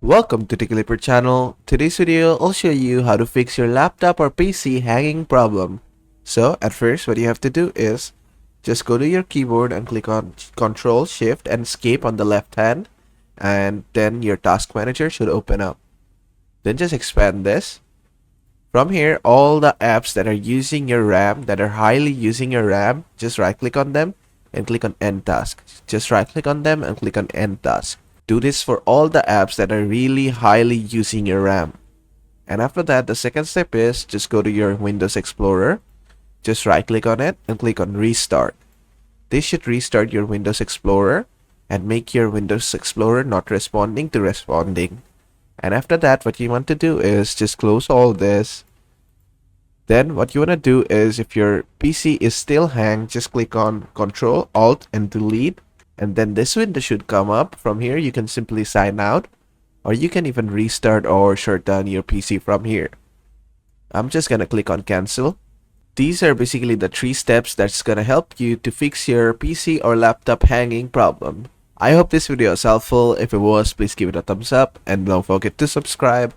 Welcome to the Clipper channel. Today's video I'll show you how to fix your laptop or PC hanging problem. So at first what you have to do is just go to your keyboard and click on Control Shift and Escape on the left hand, and then your task manager should open up. Then just expand this. From here, all the apps that are using your RAM, that are highly using your RAM, just right click on them and click on End Task. Just right click on them and click on End Task. Do this for all the apps that are really highly using your RAM. And after that, the second step is just go to your Windows Explorer. Just right click on it and click on Restart. This should restart your Windows Explorer and make your Windows Explorer not responding to responding. And after that, what you want to do is just close all this. Then what you want to do is, if your PC is still hanged, just click on Control Alt and Delete, and then this window should come up. From here you can simply sign out, or you can even restart or shut down your PC from here. I'm just gonna click on cancel. These are basically the 3 steps that's gonna help you to fix your PC or laptop hanging problem. I hope this video is helpful. If it was, please give it a thumbs up and don't forget to subscribe.